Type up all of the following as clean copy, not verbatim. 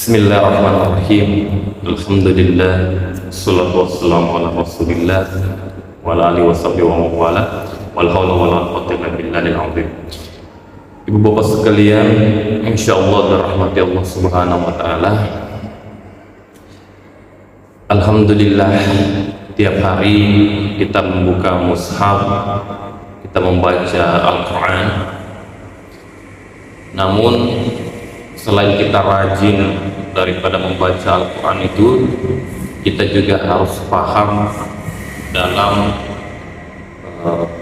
Bismillahirrahmanirrahim. Alhamdulillah. Wassalatu wassalamu ala Rasulillah wa ala alihi washabihi wa mawala. Wal haula wala quwwata illa billahil azim. Ibu bapak sekalian, insyaallah dirahmati Allah Subhanahu wa taala. Alhamdulillah, tiap hari kita membuka mushaf, kita membaca Al-Qur'an. Namun selain kita rajin daripada membaca Al-Quran itu, kita juga harus paham dalam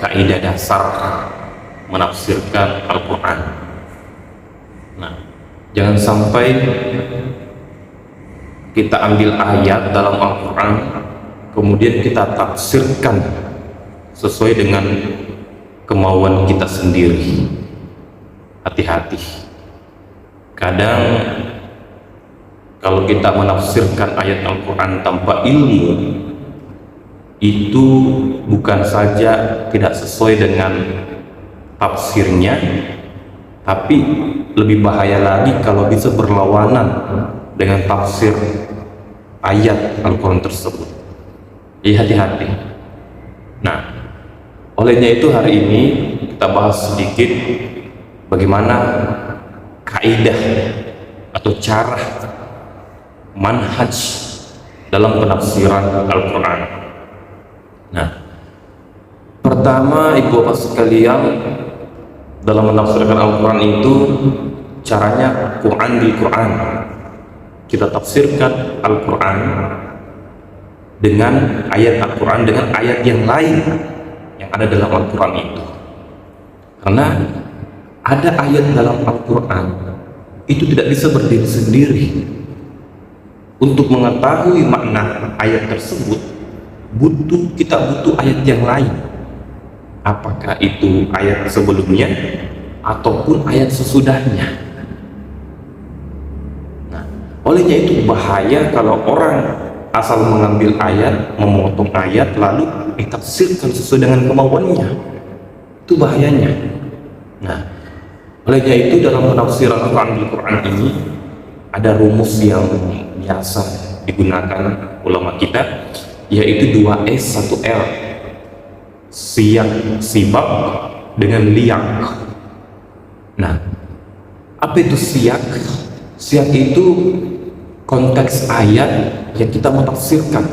kaidah dasar menafsirkan Al-Quran. Nah, jangan sampai kita ambil ayat dalam Al-Quran kemudian kita tafsirkan sesuai dengan kemauan kita sendiri. Hati-hati. Kadang kalau kita menafsirkan ayat Al-Quran tanpa ilmu, itu bukan saja tidak sesuai dengan tafsirnya, tapi lebih bahaya lagi kalau bisa berlawanan dengan tafsir ayat Al-Quran tersebut. Jadi hati-hati. Nah, olehnya itu hari ini kita bahas sedikit bagaimana kaidah atau cara manhaj dalam penafsiran Al-Quran. Nah, pertama ibu bapak sekalian, dalam menafsirkan Al-Quran itu caranya Quran bil Quran. Kita tafsirkan Al-Quran dengan ayat Al-Quran dengan ayat yang lain yang ada dalam Al-Quran itu. Karena ada ayat dalam Al-Quran itu tidak bisa berdiri sendiri. Untuk mengetahui makna ayat tersebut kita butuh ayat yang lain, apakah itu ayat sebelumnya ataupun ayat sesudahnya. Nah, olehnya itu bahaya kalau orang asal mengambil ayat, memotong ayat lalu ditafsirkan sesuai dengan kemauannya. Itu bahayanya. Nah, olehnya itu dalam penafsiran Al-Quran ini ada rumus yang biasa digunakan ulama kita, yaitu 2S 1L, siyak sibak dengan liak. Nah, apa itu siyak? Siyak itu konteks ayat yang kita menafsirkan.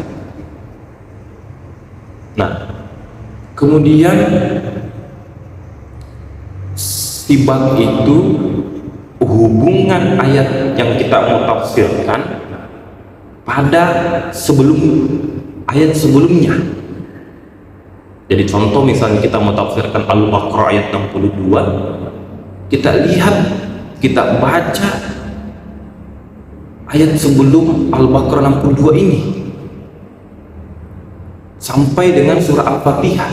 Nah, kemudian sibak itu hubungan ayat yang kita mau tafsirkan pada ayat sebelumnya. Jadi contoh misalnya kita mau tafsirkan Al-Baqarah ayat 62, kita baca ayat sebelum Al-Baqarah 62 ini sampai dengan surah Al-Fatihah.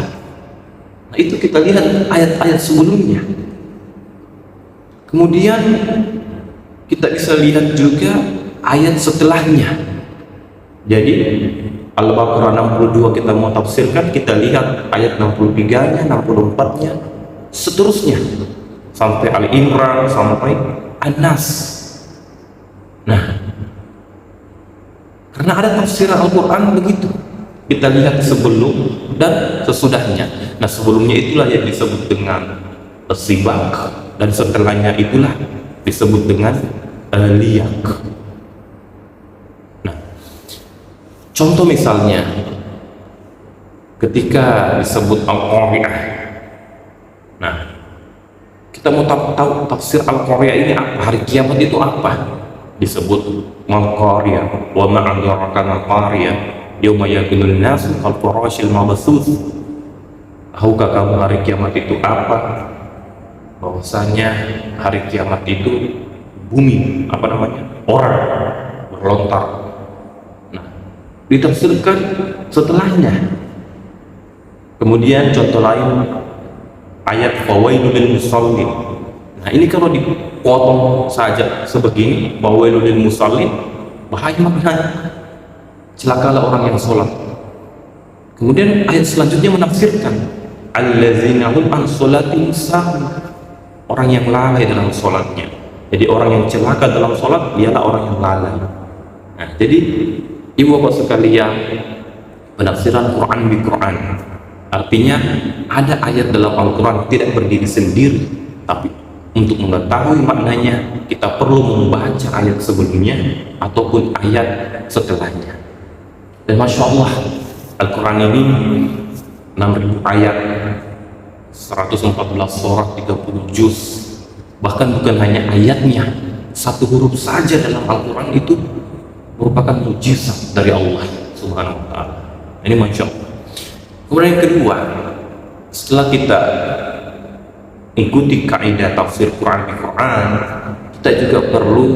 Nah, itu kita lihat ayat-ayat sebelumnya. Kemudian kita bisa lihat juga ayat setelahnya. Jadi Al-Baqarah 62 kita mau tafsirkan, kita lihat ayat 63-nya, 64-nya, seterusnya sampai Al-Imran, sampai An-Nas. Nah, karena ada tafsiran Al-Quran begitu, kita lihat sebelum dan sesudahnya. Nah, sebelumnya itulah yang disebut dengan sibak, dan setelahnya itulah disebut dengan liyak. Nah, contoh misalnya ketika disebut Al-Qari'ah. Nah, kita mau tahu tafsir Al-Qari'ah ini apa, hari kiamat itu apa? Disebut Al-Qari'ah, wa ma adraka al-Qari'ah, yauma yakunun nasu kal farashil mabthus. Tahukah kamu hari kiamat itu apa? Bahwasanya hari kiamat itu bumi, orang berlontar. Nah, ditafsirkan setelahnya. Kemudian contoh lain ayat fawailul lil musallin. Nah, ini kalau dipotong saja sebegini, fawailul lil musallin, bahaya maknanya. Celakalah orang yang sholat. Kemudian ayat selanjutnya menafsirkan allazina hum an sholatihim sahun, orang yang lalai dalam sholatnya. Jadi orang yang celaka dalam sholat ialah orang yang lalai. Nah, jadi ibu bapak sekalian, penafsiran Quran bi Quran artinya ada ayat dalam Al-Quran tidak berdiri sendiri, tapi untuk mengetahui maknanya kita perlu membaca ayat sebelumnya ataupun ayat setelahnya. Dan Masya Allah, Al-Quran ini 6.000 ayat, 114 surah, 30 juz. Bahkan bukan hanya ayatnya, satu huruf saja dalam Al-Quran itu merupakan mujizat dari Allah Subhanahu wa Ta'ala. Ini Masya Allah. Kemudian yang kedua, setelah kita ikuti kaidah tafsir Quran di Quran, kita juga perlu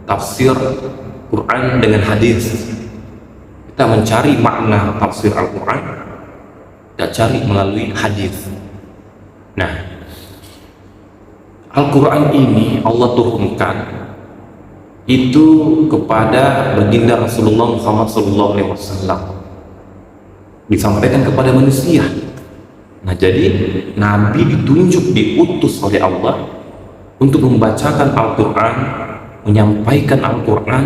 tafsir Quran dengan hadis. Kita mencari makna tafsir Al-Quran, kita cari melalui hadis. Nah, Al-Quran ini Allah turunkan itu kepada baginda Rasulullah Muhammad SAW, disampaikan kepada manusia. Nah, jadi Nabi ditunjuk, diutus oleh Allah untuk membacakan Al-Quran, menyampaikan Al-Quran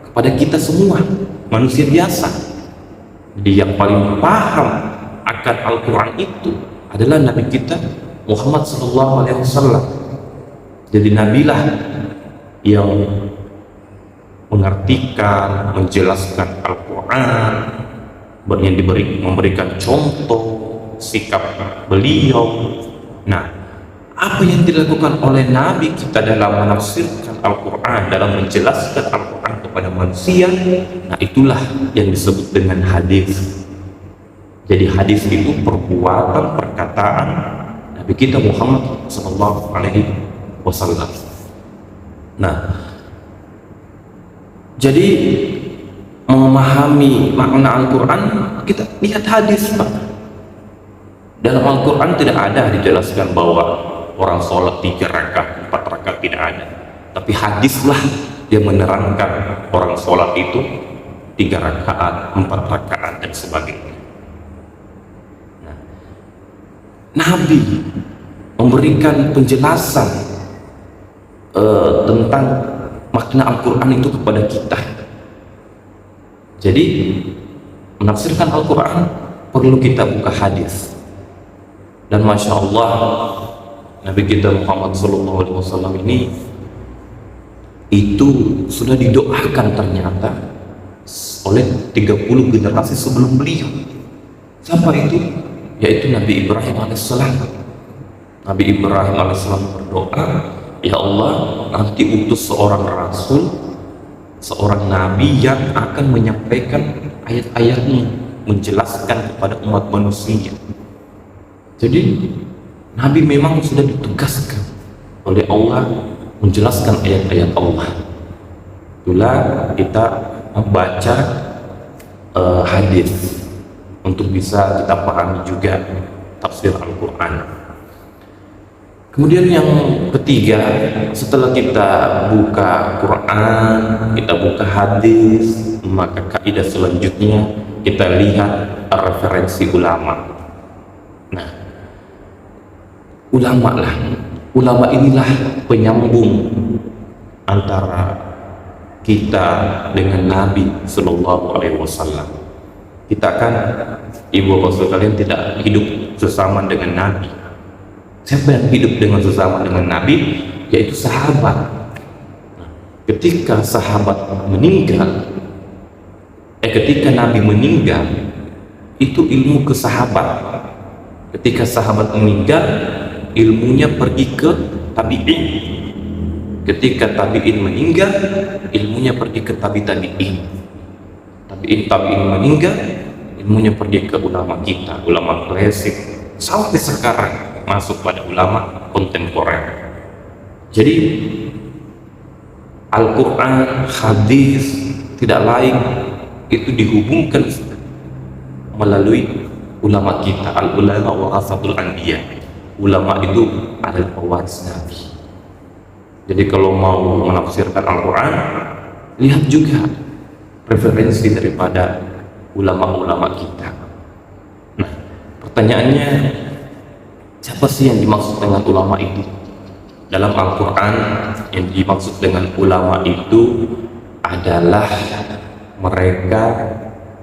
kepada kita semua, manusia biasa. Jadi yang paling paham akan Al-Quran itu adalah Nabi kita Muhammad SAW. Jadi Nabilah yang mengartikan, menjelaskan Al-Quran, yang memberikan contoh sikap beliau. Nah, apa yang dilakukan oleh Nabi kita dalam menafsirkan Al-Quran, dalam menjelaskan Al-Quran kepada manusia, nah itulah yang disebut dengan hadis. Jadi hadis itu perbuatan, perkataan Nabi kita Muhammad SAW. Nah, jadi memahami makna Al-Quran, kita lihat hadis, Pak. Dalam Al-Quran tidak ada dijelaskan bahwa orang sholat 3 rakaat, 4 rakaat, tidak ada. Tapi hadislah yang menerangkan orang sholat itu 3 rakaat, 4 rakaat, dan sebagainya. Nah, Nabi memberikan penjelasan tentang makna Al-Quran itu kepada kita. Jadi menafsirkan Al-Quran perlu kita buka hadis. Dan Masya Allah, Nabi kita Muhammad SAW ini itu sudah didoakan ternyata oleh 30 generasi sebelum beliau. Siapa itu? Yaitu Nabi Ibrahim alaihissalam. Nabi Ibrahim alaihissalam berdoa, ya Allah, nanti utus seorang rasul, seorang nabi yang akan menyampaikan ayat-ayatmu, menjelaskan kepada umat manusia. Jadi Nabi memang sudah ditugaskan oleh Allah menjelaskan ayat-ayat Allah. Itulah kita membaca hadis untuk bisa kita pahami juga tafsir Al-Quran. Kemudian yang ketiga, setelah kita buka Quran, kita buka hadis, maka kaidah selanjutnya kita lihat referensi ulama. Nah, ulama inilah penyambung antara kita dengan Nabi Sallallahu Alaihi Wasallam. Kita kan, ibu bapak sekalian, tidak hidup sesama dengan Nabi. Siapa yang hidup dengan sesama dengan Nabi? Yaitu sahabat. Ketika sahabat meninggal, ketika Nabi meninggal, itu ilmu ke sahabat. Ketika sahabat meninggal, ilmunya pergi ke tabi'in. Ketika tabi'in meninggal, ilmunya pergi ke tabi'in. Tabi'in meninggal, ilmunya pergi ke ulama kita, ulama klasik, sampai sekarang masuk pada ulama kontemporer. Jadi Al-Quran, hadis, tidak lain itu dihubungkan melalui ulama kita. Al-ulama warasatul anbiya. Ulama itu adalah pewaris Nabi. Jadi kalau mau menafsirkan Al-Quran, lihat juga referensi daripada ulama-ulama kita. Nah, pertanyaannya, siapa sih yang dimaksud dengan ulama itu? Dalam Al-Quran yang dimaksud dengan ulama itu adalah mereka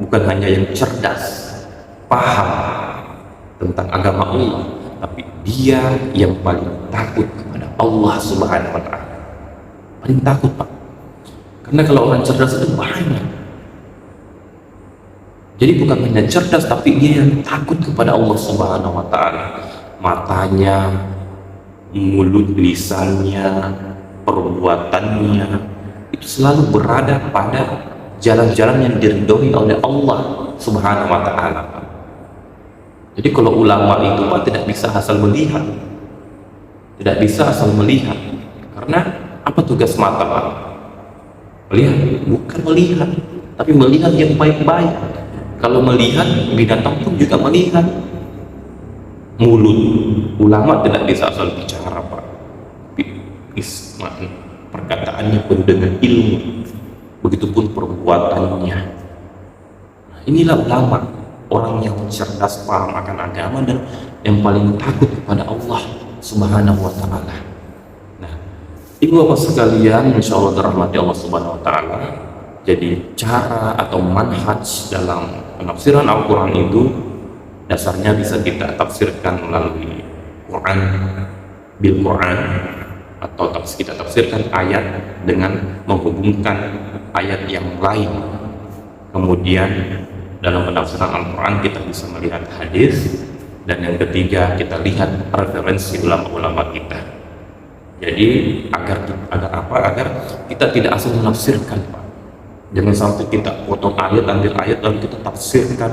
bukan hanya yang cerdas, paham tentang agama Allah, tapi dia yang paling takut kepada Allah Subhanahu wa Ta'ala. Paling takut, Pak. Karena kalau orang cerdas itu banyak. Jadi bukan hanya cerdas, tapi dia yang takut kepada Allah Subhanahu wa Ta'ala. Matanya, mulut, lisannya, perbuatannya itu selalu berada pada jalan-jalan yang diridhoi oleh Allah Subhanahu wa Ta'ala. Jadi kalau ulama itu, Pak, tidak bisa asal melihat, tidak bisa asal melihat. Karena apa tugas mata, Pak? Melihat, bukan melihat, tapi melihat yang baik-baik. Kalau melihat, binatang pun juga melihat. Mulut ulama tidak bisa asal bicara, Pak, tapi perkataannya penuh dengan ilmu, begitupun perbuatannya. Nah, inilah ulama, orang yang cerdas, paham akan agama, dan yang paling takut kepada Allah Subhanahu wa Ta'ala. Nah, ibu bapak sekalian, insya Allah dirahmati Allah Subhanahu wa Ta'ala. Jadi cara atau manhaj dalam penafsiran Al-Quran itu dasarnya bisa kita tafsirkan melalui Quran bil Quran, atau kita tafsirkan ayat dengan menghubungkan ayat yang lain. Kemudian dalam penafsiran Al-Quran kita bisa melihat hadis, dan yang ketiga kita lihat referensi ulama-ulama kita. Jadi agar kita tidak asal menafsirkan, Pak. Jangan sampai kita potong ayat, ambil ayat lalu kita tafsirkan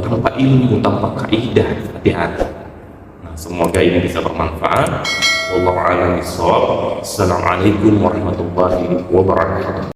tanpa ilmu, tanpa kaidah. Hati-hati. Nah, semoga ini bisa bermanfaat. Wallahu a'lam bishawab. Assalamualaikum warahmatullahi wabarakatuh.